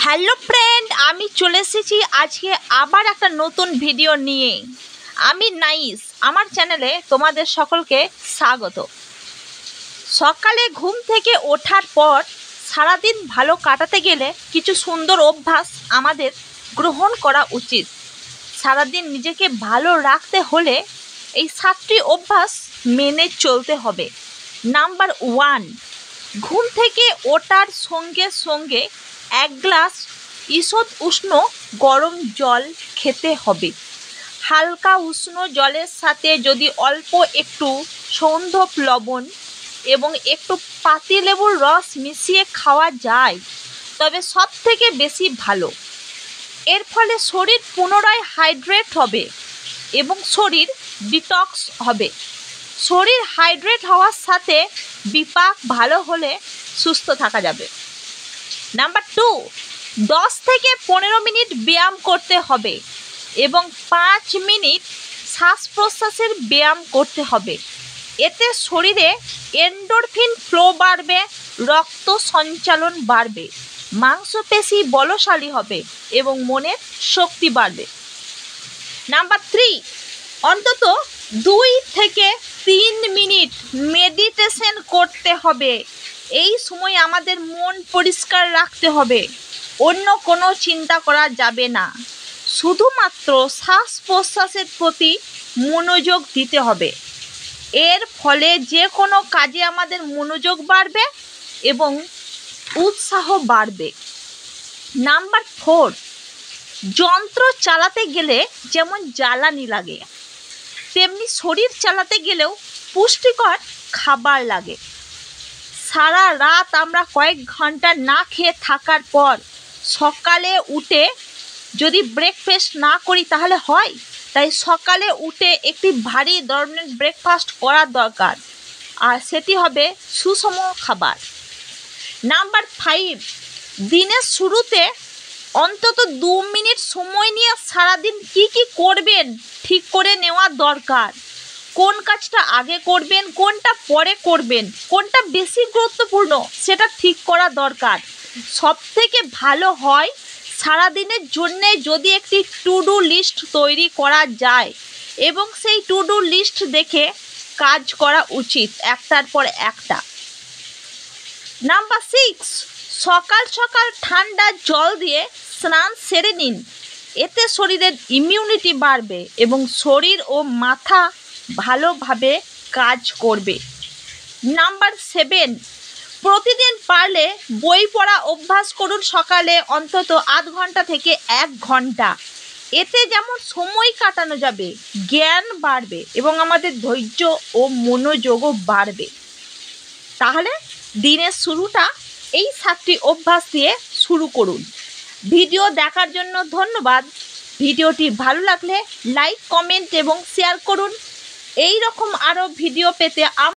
Hello friend, আমি চলে এসেছি আজকে আবার একটা নতুন ভিডিও নিয়ে। আমি নাইস, আমার চ্যানেলে তোমাদের সকলকে স্বাগত। সকালে ঘুম থেকে ওঠার পর সারাদিন ভালো কাটাতে গেলে কিছু সুন্দর অভ্যাস আমাদের গ্রহণ করা উচিত। সারাদিন নিজেকে ভালো রাখতে হলে এই 7টি অভ্যাস মেনে চলতে হবে। নাম্বার 1, ঘুম থেকে ওঠার সঙ্গে সঙ্গে 1 গ্লাস ঈষৎ উষ্ণ গরম জল খেতে হবে। হালকা উষ্ণ জলের সাথে যদি অল্প একটু সৌন্দব লবণ এবং একটু পাতিলেবুর রস মিশিয়ে খাওয়া যায় তবে সব থেকে বেশি ভালো। এর ফলে শরীর পুনরায় হাইড্রেট হবে এবং শরীর ডিটক্স হবে। শরীর হাইড্রেট হওয়ার সাথে বিপাক ভালো হলে সুস্থ থাকা যাবে। নাম্বার 2, 10 থেকে 15 মিনিট ব্যায়াম করতে হবে এবং 5 মিনিট শ্বাস প্রশ্বাসের ব্যায়াম করতে হবে। এতে শরীরে এন্ডোরফিন ফ্লো বাড়বে, রক্ত সঞ্চালন বাড়বে, মাংসপেশি বলশালী হবে এবং মনের শক্তি বাড়বে। নাম্বার 3, অন্তত 2 থেকে 3 মিনিট মেডিটেশন করতে হবে। এই সময় আমাদের মন পরিষ্কার রাখতে হবে, অন্য কোনো চিন্তা করা যাবে না, শুধুমাত্র শ্বাস প্রশ্বাসের প্রতি মনোযোগ দিতে হবে। এর ফলে যে কোনো কাজে আমাদের মনোযোগ বাড়বে এবং উৎসাহ বাড়বে। নাম্বার 4, যন্ত্র চালাতে গেলে যেমন জ্বালানি লাগে তেমনি শরীর চালাতে গেলেও পুষ্টিকর খাবার লাগে। সারা রাত আমরা কয়েক ঘন্টা না খেয়ে থাকার পর সকালে উঠে যদি ব্রেকফাস্ট না করি তাহলে হয়? তাই সকালে উঠে একটি ভারী ধরনের ব্রেকফাস্ট করার দরকার, আর সেটি হবে সুষম খাবার। নাম্বার 5, দিনের শুরুতে অন্তত 2 মিনিট সময় নিয়ে সারাদিন কি করবেন ঠিক করে নেওয়া দরকার। কোন কাজটা আগে করবেন, কোনটা পরে করবেন, কোনটা বেশি গুরুত্বপূর্ণ সেটা ঠিক করা দরকার। সব থেকে ভালো হয় সারাদিনের জন্যে যদি একটি টু ডু লিস্ট তৈরি করা যায় এবং সেই টু ডু লিস্ট দেখে কাজ করা উচিত একটার পর একটা। নাম্বার 6, সকাল সকাল ঠান্ডা জল দিয়ে স্নান সেরে নিন। এতে শরীরের ইমিউনিটি বাড়বে এবং শরীর ও মাথা ভালোভাবে কাজ করবে। নাম্বার 7, প্রতিদিন পারলে বই পড়া অভ্যাস করুন। সকালে অন্তত আধ ঘন্টা থেকে 1 ঘন্টা। এতে যেমন সময় কাটানো যাবে, জ্ঞান বাড়বে এবং আমাদের ধৈর্য ও মনোযোগও বাড়বে। তাহলে দিনের শুরুটা এই 7টি অভ্যাস দিয়ে শুরু করুন। ভিডিও দেখার জন্য ধন্যবাদ। ভিডিওটি ভালো লাগলে লাইক, কমেন্ট এবং শেয়ার করুন। এই রকম আরও ভিডিও পেতে